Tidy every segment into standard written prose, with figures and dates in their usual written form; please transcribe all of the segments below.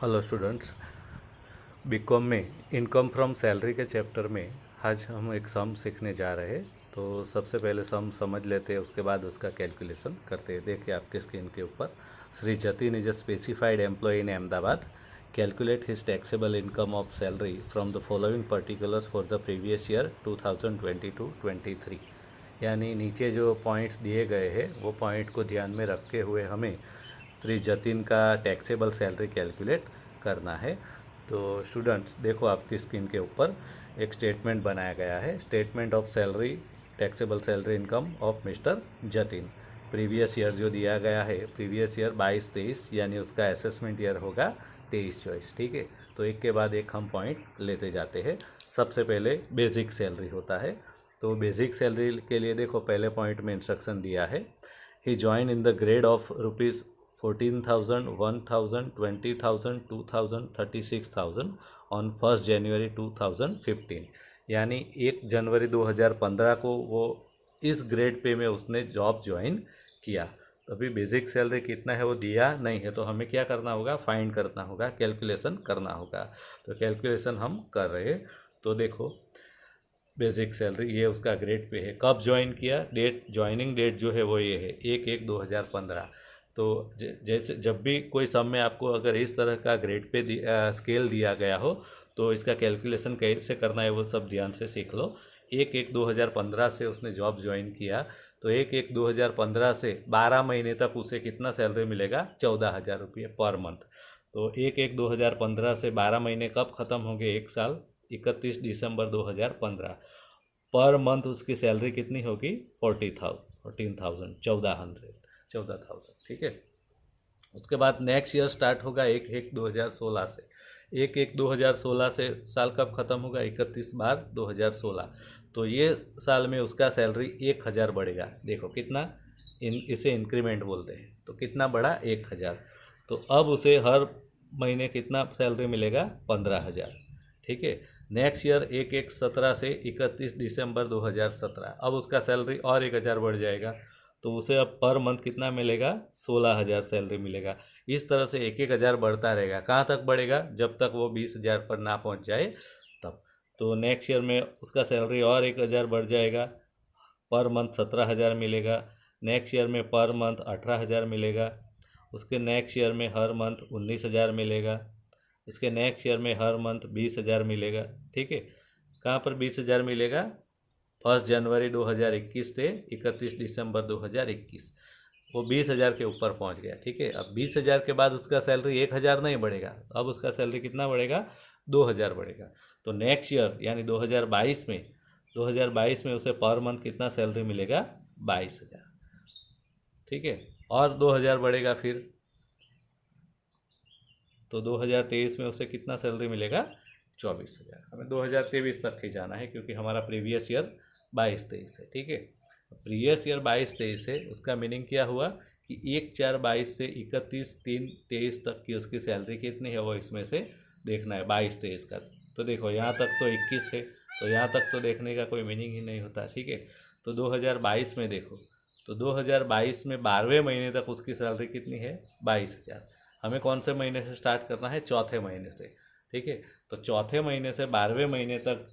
Hello students, BCom में income from salary के chapter में आज हम एक सम सीखने जा रहे हैं। तो सबसे पहले सम समझ लेते हैं, उसके बाद उसका कैलकुलेशन करते हैं। देखिए आपके स्क्रीन के ऊपर, Shri Jatin is a specified employ in Ahmedabad. Calculate his taxable income of salary from the following particulars for the previous year 2022-23। यानी नीचे जो पॉइंट्स दिए गए हैं वो पॉइंट को ध्यान में रखते हुए हमें श्री जतिन का टैक्सेबल सैलरी कैलकुलेट करना है। तो स्टूडेंट्स देखो, आपकी स्क्रीन के ऊपर एक स्टेटमेंट बनाया गया है। Statement of salary, taxable salary income of mister Jatin. Previous year जो दिया गया है, प्रीवियस ईयर 22-23, यानी उसका असेसमेंट ईयर होगा 23-24। ठीक है, तो एक के बाद एक हम पॉइंट लेते जाते हैं। सबसे पहले बेसिक सैलरी होता है। तो बेसिक सैलरी के लिए देखो, पहले पॉइंट में इंस्ट्रक्शन दिया है, he join in the grade of rupees 14,000, 1,000, 20,000, 2,000, 36,000 on 1 January 2015। यानी 1 जनवरी 2015 को वो इस ग्रेड पे में उसने जॉब ज्वाइन किया। तो अभी बेसिक सैलरी कितना है वो दिया नहीं है, तो हमें क्या करना होगा, फाइंड करना होगा, कैलकुलेशन करना होगा। तो कैलकुलेशन हम कर रहे हैं। तो देखो, बेसिक सैलरी ये उसका ग्रेड पे है। कब ज्वाइन किया, डेट, ज्वाइनिंग डेट जो है वो ये है 1/1/2015। तो जैसे जब भी कोई सम में आपको अगर इस तरह का ग्रेड पे स्केल दिया गया हो, तो इसका कैलकुलेशन कैसे करना है वो सब ध्यान से सीख लो। 1/1/2015 से उसने जॉब ज्वाइन किया, तो 1/1/2015 से 12 महीने तक उसे कितना सैलरी मिलेगा, 14,000 रुपये पर मंथ। तो 1/1/2015 से 12 महीने कब ख़त्म होंगे, एक साल, 31 दिसंबर 2015। पर मंथ उसकी सैलरी कितनी होगी, 14,000, 14,000। ठीक है। उसके बाद नेक्स्ट ईयर स्टार्ट होगा 1/1/2016 से। 1/1/2016 से साल कब ख़त्म होगा, 31/12/2016। तो ये साल में उसका सैलरी 1,000 बढ़ेगा। देखो कितना, इसे इंक्रीमेंट बोलते हैं। तो कितना बढ़ा, 1,000। तो अब उसे हर महीने कितना सैलरी मिलेगा, 15,000। ठीक है। नेक्स्ट ईयर 1/1/17 से 31 दिसंबर 2017, अब उसका सैलरी और 1,000 बढ़ जाएगा। तो उसे अब पर मंथ कितना मिलेगा, 16,000 सैलरी मिलेगा। इस तरह से 1,000 बढ़ता रहेगा। कहाँ तक बढ़ेगा, जब तक वो 20,000 पर ना पहुँच जाए तब। तो नेक्स्ट ईयर में उसका सैलरी और 1,000 बढ़ जाएगा, पर मंथ 17,000 मिलेगा। नेक्स्ट ईयर में पर मंथ 18,000 मिलेगा। उसके नेक्स्ट ईयर में हर मंथ 19,000 मिलेगा। उसके नेक्स्ट ईयर में हर मंथ 20,000 मिलेगा। ठीक है। कहाँ पर 20,000 मिलेगा, 1 जनवरी 2021 से 31 दिसंबर 2021, वो 20,000 के ऊपर पहुंच गया। ठीक है। अब 20,000 के बाद उसका सैलरी 1,000 नहीं बढ़ेगा, अब उसका सैलरी कितना बढ़ेगा, 2,000 बढ़ेगा। तो नेक्स्ट ईयर यानी 2022 में उसे पर मंथ कितना सैलरी मिलेगा, 22,000। ठीक है। और 2,000 बढ़ेगा फिर, तो 2023 में उसे कितना सैलरी मिलेगा, 24,000। हमें 2023 तक ही जाना है, क्योंकि हमारा प्रीवियस ईयर 22-23 है। ठीक है। प्रीवियस ईयर 22-23 है, उसका मीनिंग क्या हुआ कि 1/4/22 से 31/3/23 तक की उसकी सैलरी कितनी है, वो इसमें से देखना है 22-23 का। तो देखो यहाँ तक तो 21 है, तो यहाँ तक तो देखने का कोई मीनिंग ही नहीं होता। ठीक है। तो 2022 में देखो, तो 2022 में 12वें महीने तक उसकी सैलरी कितनी है, 22,000। हमें कौन से महीने से स्टार्ट करना है, चौथे महीने से। ठीक है। तो चौथे महीने से 12वें महीने तक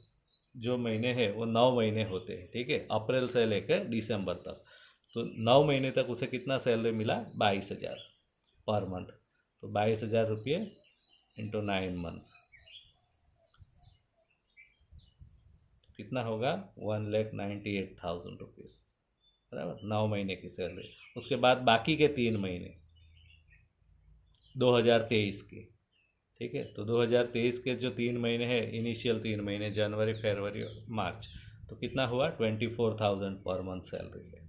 जो महीने हैं वो 9 महीने होते हैं। ठीक है। अप्रैल से लेकर दिसंबर तक, तो 9 महीने तक उसे कितना सैलरी मिला, 22,000 पर मंथ। तो 22,000 रुपये इंटू 9 मंथ कितना होगा, 1,98,000 रुपीज़, बराबर, 9 महीने की सैलरी। उसके बाद बाकी के 3 महीने 2023 के। ठीक है। तो 2023 के जो 3 महीने हैं, इनिशियल 3 महीने, जनवरी, फरवरी और मार्च, तो कितना हुआ, 24,000 पर मंथ सैलरी है।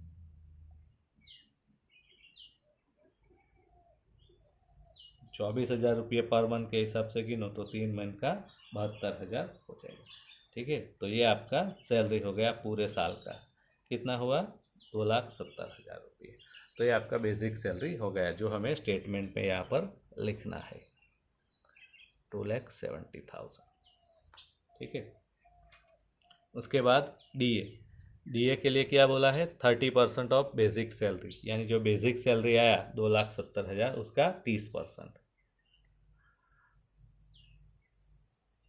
24,000 रुपये पर मंथ के हिसाब से गिनो तो 3 महीने का 72,000 हो जाएगा। ठीक है। तो ये आपका सैलरी हो गया पूरे साल का, कितना हुआ, 2,70,000 रुपये। तो ये आपका बेसिक सैलरी हो गया, जो हमें स्टेटमेंट में यहाँ पर लिखना है, 2,70,000। ठीक है। उसके बाद डीए के लिए क्या बोला है, 30% ऑफ बेसिक सैलरी, यानी जो बेसिक सैलरी आया 2,70,000, उसका 30%।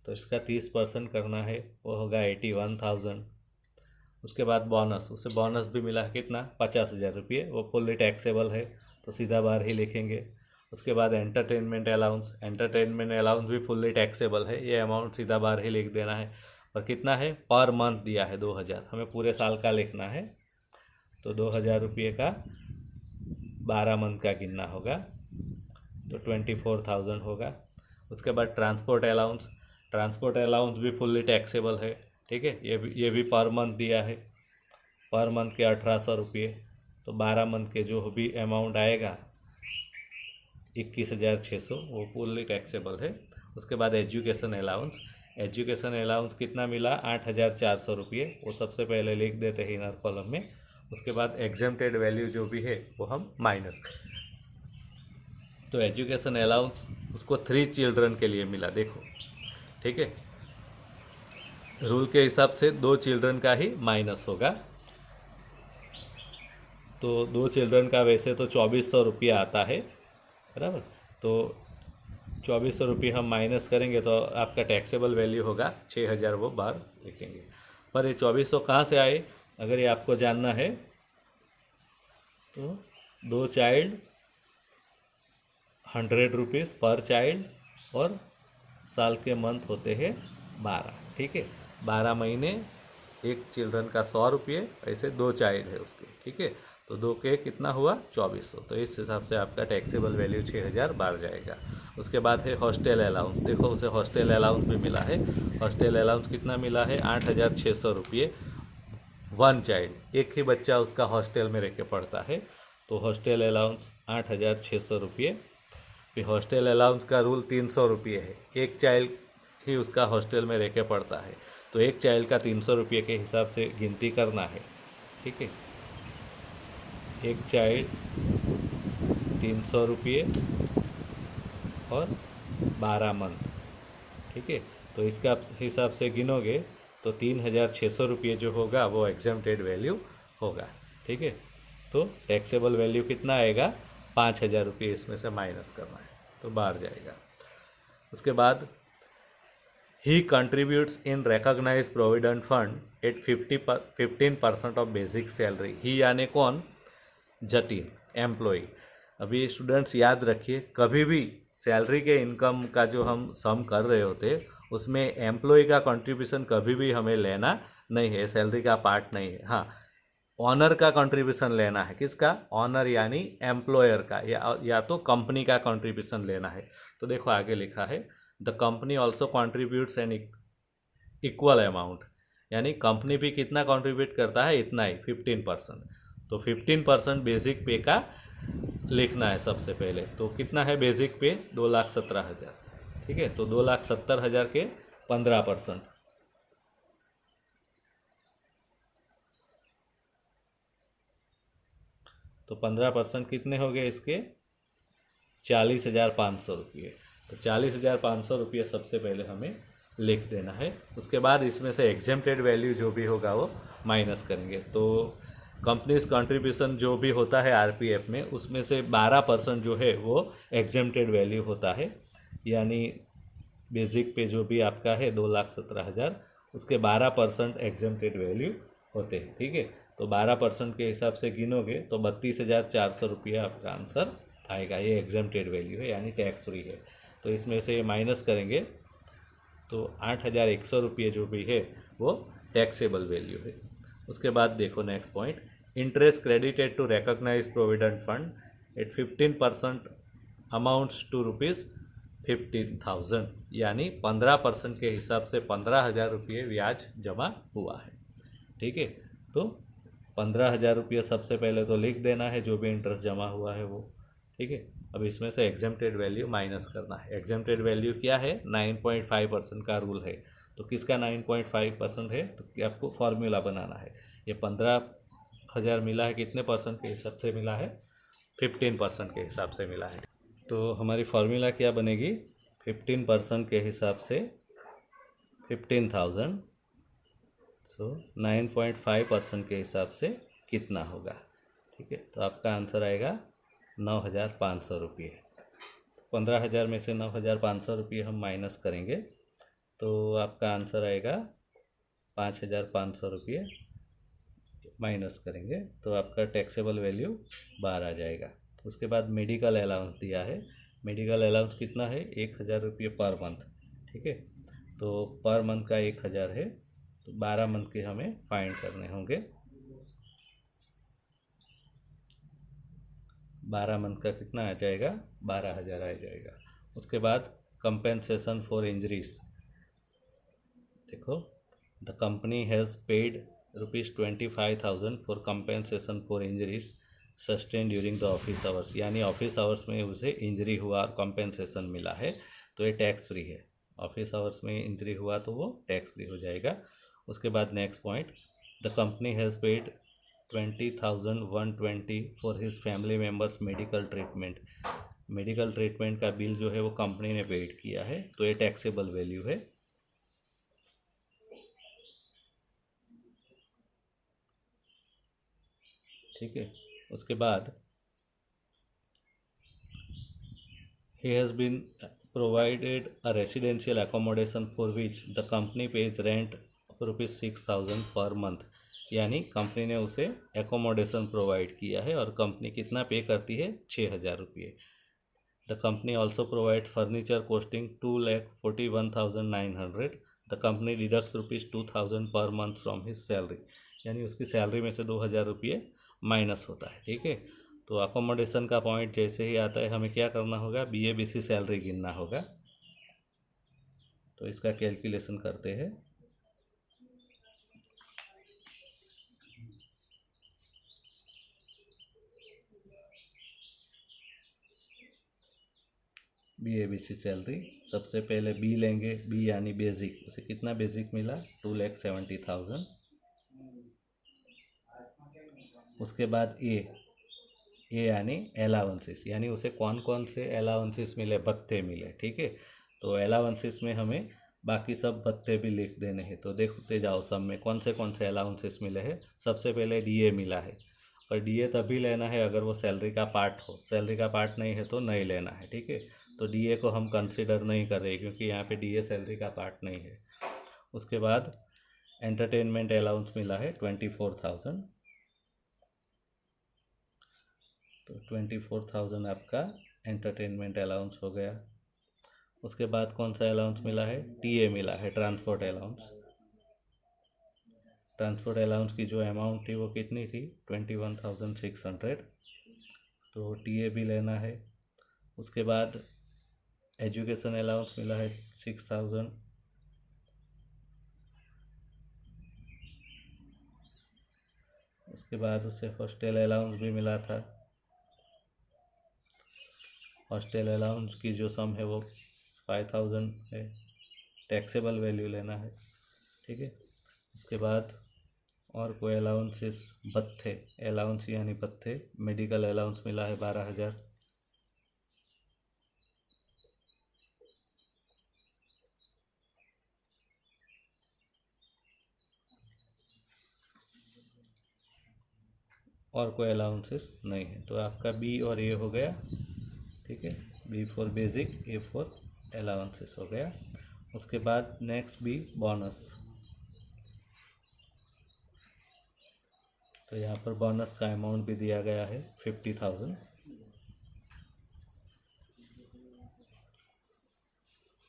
तो इसका 30% करना है, वो होगा 81,000। उसके बाद बोनस, उसे बोनस भी मिला है कितना, 50,000 रुपये, वो फुल्ली टैक्सेबल है तो सीधा बाहर ही लिखेंगे। उसके बाद एंटरटेनमेंट अलाउंस भी फुल्ली टैक्सेबल है, ये अमाउंट सीधा बाहर ही लिख देना है। और कितना है, पर मंथ दिया है 2,000, हमें पूरे साल का लिखना है, तो 2,000 रुपये का 12 मंथ का गिनना होगा, तो 24,000 होगा। उसके बाद ट्रांसपोर्ट अलाउंस भी फुल्ली टैक्सेबल है, ठीक है, ये भी पर मंथ दिया है, पर मंथ के 1,800 रुपये, तो 12 मंथ के जो भी अमाउंट आएगा 21,600, वो फुल्ली टैक्सेबल है। उसके बाद एजुकेशन अलाउंस कितना मिला, 8,400 रुपये, वो सबसे पहले लिख देते हैं इनर कॉलम में। उसके बाद एग्जेम्प्टेड वैल्यू जो भी है वो हम माइनस करें, तो एजुकेशन अलाउंस उसको 3 चिल्ड्रन के लिए मिला, देखो, ठीक है, रूल के हिसाब से 2 चिल्ड्रन का ही माइनस होगा, तो 2 चिल्ड्रन का वैसे तो 2,400 रुपया आता है, बराबर, तो 2,400 रुपये हम माइनस करेंगे तो आपका टैक्सेबल वैल्यू होगा 6,000, वो बाहर लिखेंगे। पर ये 2,400 कहाँ से आए, अगर ये आपको जानना है तो 2 चाइल्ड 100 रुपीज़ पर चाइल्ड, और साल के मंथ होते हैं 12, ठीक है, 12 महीने, एक चिल्ड्रन का 100 रुपये, ऐसे 2 चाइल्ड है उसके, ठीक है, तो 2 के कितना हुआ 2,400, तो इस हिसाब से आपका टैक्सेबल वैल्यू 6,000 बाहर जाएगा। उसके बाद है हॉस्टल अलाउंस, देखो उसे हॉस्टल अलाउंस भी मिला है, हॉस्टल अलाउंस कितना मिला है, 8,600 रुपये, 1 चाइल्ड, एक ही बच्चा उसका हॉस्टल में रह के पढ़ता है, तो हॉस्टल अलाउंस 8,600 रुपये। फिर हॉस्टल अलाउंस का रूल 300 रुपये है, एक चाइल्ड ही उसका हॉस्टल में रह के पढ़ता है, तो एक चाइल्ड का 300 रुपये के हिसाब से गिनती करना है, ठीक है, एक चाइल्ड 300 रुपये और 12 मंथ, ठीक है, तो इसका हिसाब से गिनोगे तो 3,600 रुपये जो होगा वो एग्जेम्प्टेड वैल्यू होगा, ठीक है, तो टैक्सेबल वैल्यू कितना आएगा, 5,000 रुपये इसमें से माइनस करना है, तो बाहर जाएगा। उसके बाद he contributes in recognise provident fund at 15% of basic salary, he यानी कौन, जतिन, एम्प्लॉई। अभी स्टूडेंट्स याद रखिए, कभी भी सैलरी के इनकम का जो हम सम कर रहे होते उसमें एम्प्लॉई का कंट्रीब्यूशन कभी भी हमें लेना नहीं है, सैलरी का पार्ट नहीं है। हाँ, ऑनर का कंट्रीब्यूशन लेना है, किसका, ऑनर यानी एम्प्लॉयर का, या तो कंपनी का कंट्रीब्यूशन लेना है। तो देखो आगे लिखा है, the company also contributes an equal amount, यानी कंपनी भी कितना कंट्रीब्यूट करता है, इतना ही, 15%, तो 15% बेसिक पे का लिखना है सबसे पहले। तो कितना है बेसिक पे, 2,17,000, ठीक है, तो 2,70,000 के 15%, तो 15% कितने हो गए इसके, 40,500 रुपये, तो 40,500 रुपये सबसे पहले हमें लिख देना है। उसके बाद इसमें से एग्जेम्प्टेड वैल्यू जो भी होगा वो माइनस करेंगे, तो कंपनीज कंट्रीब्यूशन जो भी होता है आरपीएफ में, उसमें से 12% जो है वो एग्जेम्प्टेड वैल्यू होता है, यानी बेसिक पे जो भी आपका है 2,17,000, उसके 12% एग्जेम्प्टेड वैल्यू होते हैं, ठीक है, तो 12% के हिसाब से गिनोगे तो 32,400 रुपया आपका आंसर आएगा, ये एग्जेम्प्टेड वैल्यू है, यानी टैक्स फ्री है। तो इसमें से माइनस करेंगे तो 8,100 रुपये जो भी है वो टैक्सेबल वैल्यू है। उसके बाद देखो next point, interest credited to recognise provident fund at 15% amounts to ₹15,000, यानी 15% के हिसाब से 15,000 रुपये ब्याज जमा हुआ है, ठीक है, तो 15,000 रुपये सबसे पहले तो लिख देना है जो भी इंटरेस्ट जमा हुआ है वो, ठीक है। अब इसमें से एग्जेम्प्टेड वैल्यू माइनस करना है, एग्जेम्प्टेड वैल्यू क्या है, 9.5% का रूल है, तो किसका 9.5% है, तो आपको फॉर्मूला बनाना है, ये 15,000 मिला है कितने परसेंट के हिसाब से मिला है, 15% के हिसाब से मिला है, तो हमारी फॉर्मूला क्या बनेगी, 15% के हिसाब से 15,000, सो 9.5% के हिसाब से कितना होगा, ठीक है, तो आपका आंसर आएगा 9,500 रुपये। 15,000 में से 9,500 रुपये हम माइनस करेंगे तो आपका आंसर आएगा 5,500 रुपये माइनस करेंगे तो आपका टैक्सेबल वैल्यू बाहर आ जाएगा। उसके बाद मेडिकल अलाउंस दिया है। मेडिकल अलाउंस कितना है? 1,000 रुपये पर मंथ। ठीक है, तो पर मंथ का 1,000 है, तो 12 मंथ के हमें फाइंड करने होंगे। 12 मंथ का कितना आ जाएगा? 12,000 आ जाएगा। उसके बाद कंपेंसेशन फॉर इंजरीज, देखो, the company has paid ₹25,000 for compensation for injuries sustain during the office hours, यानी ऑफिस आवर्स में उसे इंजरी हुआ और कंपेंसेशन मिला है तो ये टैक्स फ्री है। ऑफिस आवर्स में इंजरी हुआ तो वो टैक्स फ्री हो जाएगा। उसके बाद next point, the company has paid 20,120 for his family members medical treatment. Medical treatment का बिल जो है वो कंपनी ने पेड किया है तो ये टैक्सेबल वैल्यू है। ठीक है, उसके बाद he has been provided a residential accommodation for which the company pays rent ₹6,000 per month, यानी कंपनी ने उसे एकोमोडेशन प्रोवाइड किया है और कंपनी कितना पे करती है? 6,000 रुपये। The company also provide furniture costing 2,41,900। The company deducts ₹2,000 per month from his salary, यानी उसकी सैलरी में से 2,000 रुपये माइनस होता है। ठीक है, तो अकोमोडेशन का पॉइंट जैसे ही आता है हमें क्या करना होगा? BABC सैलरी गिनना होगा। तो इसका कैलकुलेशन करते हैं। BABC सैलरी, सबसे पहले बी लेंगे, बी यानी बेसिक, उसे कितना बेसिक मिला? 2,70,000। उसके बाद ए यानी अलाउंसेस, यानी उसे कौन कौन से अलाउंसेस मिले? भत्ते मिले। ठीक है, तो अलाउंसेस में हमें बाकी सब भत्ते भी लिख देने हैं। तो देखते जाओ सब में कौन से अलाउंसेस मिले हैं। सबसे पहले DA मिला है, पर DA तभी लेना है अगर वो सैलरी का पार्ट हो। सैलरी का पार्ट नहीं है तो नहीं लेना है। ठीक है, तो DA को हम कंसिडर नहीं कर रहे क्योंकि यहाँ पे DA सैलरी का पार्ट नहीं है। उसके बाद एंटरटेनमेंट अलाउंस मिला है 24,000, तो 24,000 आपका एंटरटेनमेंट अलाउंस हो गया। उसके बाद कौन सा अलाउंस मिला है? TA मिला है, ट्रांसपोर्ट अलाउंस। ट्रांसपोर्ट अलाउंस की जो अमाउंट थी वो कितनी थी? 21,600, तो TA भी लेना है। उसके बाद एजुकेशन अलाउंस मिला है 6,000। उसके बाद उसे हॉस्टल अलाउंस भी मिला था। हॉस्टल अलाउंस की जो सम है वो 5,000 है, टैक्सेबल वैल्यू लेना है। ठीक है, उसके बाद और कोई अलाउंसेस? भत्ते, अलाउंस यानी भत्ते, मेडिकल अलाउंस मिला है 12,000। और कोई अलाउंसेस नहीं है, तो आपका B और A हो गया। ठीक है, B for basic, A for allowances हो गया। उसके बाद नेक्स्ट B बोनस, तो यहाँ पर बोनस का अमाउंट भी दिया गया है 50,000।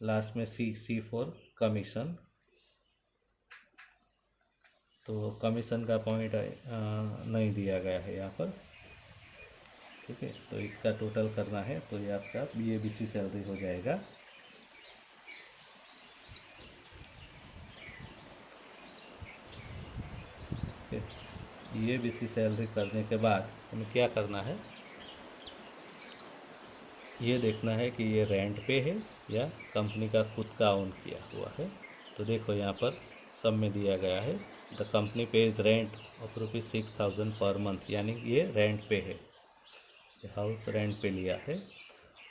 लास्ट में C फॉर कमीशन, तो कमीशन का पॉइंट नहीं दिया गया है यहाँ पर। ठीक है, तो इसका टोटल करना है तो ये आपका BABC सैलरी हो जाएगा। BABC सैलरी करने के बाद हमें क्या करना है? ये देखना है कि ये रेंट पे है या कंपनी का खुद का ओन किया हुआ है। तो देखो यहाँ पर सब में दिया गया है, the company page rent of ₹6,000 per month, यानी ये रेंट पे है, हाउस रेंट पे लिया है।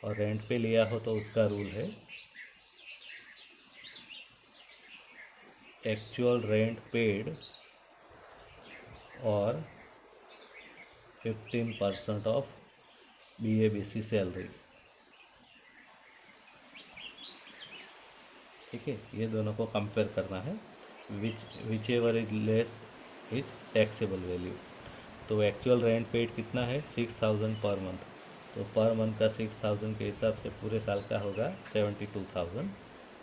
और रेंट पे लिया हो तो उसका रूल है एक्चुअल रेंट पेड और 15% ऑफ BABC सैलरी। ठीक है, ये दोनों को कंपेयर करना है, which ever is less is taxable value. तो एक्चुअल रेंट पेड कितना है 6000 पर मंथ, तो पर मंथ का 6000 के हिसाब से पूरे साल का होगा 72,000।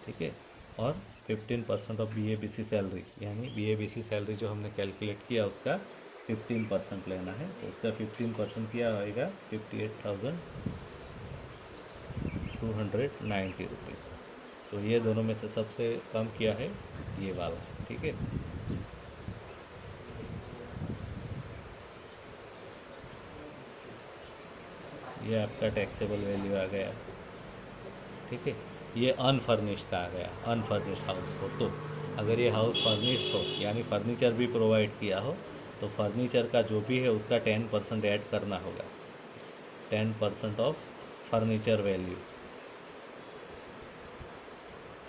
ठीक है, और 15% ऑफ BABC सैलरी, यानी BABC सैलरी जो हमने कैलकुलेट किया उसका 15% लेना है, तो उसका 15% क्या होएगा 58,290 रुपीज़। तो ये दोनों में से सबसे कम किया है ये वाला। ठीक है, ये आपका टैक्सेबल वैल्यू आ गया। ठीक है, ये अनफर्निश्ड का आ गया, अनफर्निश्ड हाउस हो तो। अगर ये हाउस फर्निश्ड हो यानी फर्नीचर भी प्रोवाइड किया हो, तो फर्नीचर का जो भी है उसका 10% ऐड करना होगा, 10% ऑफ फर्नीचर वैल्यू।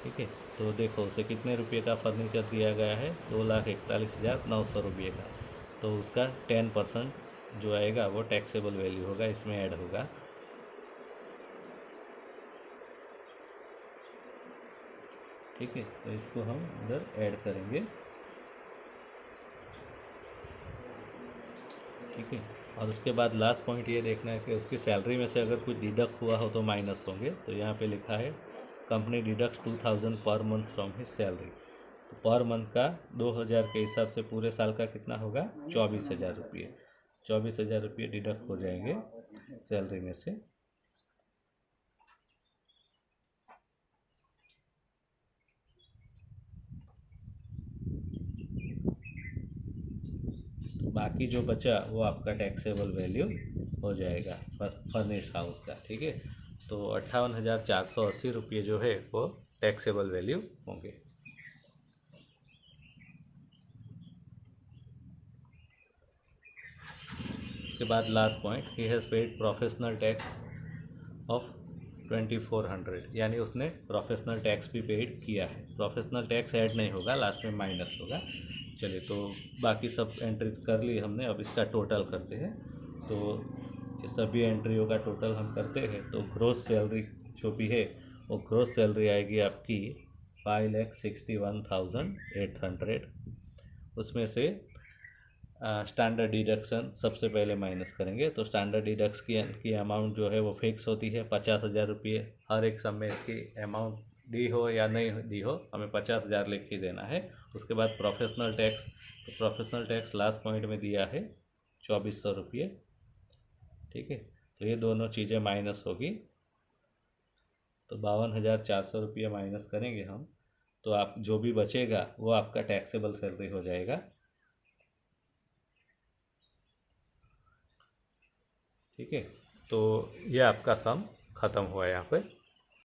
ठीक है, तो देखो उसे कितने रुपये का फर्नीचर दिया गया है 2,41,900 रुपये का, तो उसका 10% जो आएगा वो टैक्सेबल वैल्यू होगा, इसमें ऐड होगा। ठीक है, तो इसको हम इधर ऐड करेंगे। ठीक है, और उसके बाद लास्ट पॉइंट ये देखना है कि उसकी सैलरी में से अगर कुछ डिडक्ट हुआ हो तो माइनस होंगे। तो यहाँ पे लिखा है company डिडक्ट्स 2000 per month from his salary, तो पर मंथ का 2000 के हिसाब से पूरे साल का कितना होगा 24,000 रुपये। 24,000 रुपये डिडक्ट हो जाएंगे सैलरी में से। तो बाकी जो बचा वो आपका टैक्सेबल वैल्यू हो जाएगा फर्निश हाउस का। ठीक है, तो 58,480 रुपये जो है वो टैक्सेबल वैल्यू होंगे। उसके बाद last point, he has paid professional tax of 2400, यानी उसने प्रोफेशनल टैक्स भी पेड किया है। प्रोफेशनल टैक्स ऐड नहीं होगा, लास्ट में माइनस होगा। चलिए, तो बाकी सब एंट्रीज कर ली हमने, अब इसका टोटल करते हैं। तो ये सभी एंट्रियों का टोटल हम करते हैं, तो ग्रोस सैलरी जो भी है वो ग्रोस सैलरी आएगी आपकी 5,61,800। उसमें से स्टैंडर्ड डिडक्शन सबसे पहले माइनस करेंगे। तो स्टैंडर्ड डिडक्स की अमाउंट जो है वो फिक्स होती है 50,000 रुपये। हर एक सब में इसकी अमाउंट दी हो या नहीं दी हो, हमें 50,000 लिख के देना है। उसके बाद प्रोफेशनल टैक्स, तो प्रोफेशनल टैक्स लास्ट पॉइंट में दिया है 2,400 रुपये। ठीक है, तो ये दोनों चीज़ें माइनस होगी, तो 52,400 रुपये माइनस करेंगे हम, तो आप जो भी बचेगा वो आपका टैक्सेबल सैलरी हो जाएगा। ठीक है, तो ये आपका सम ख़त्म हुआ यहाँ पे।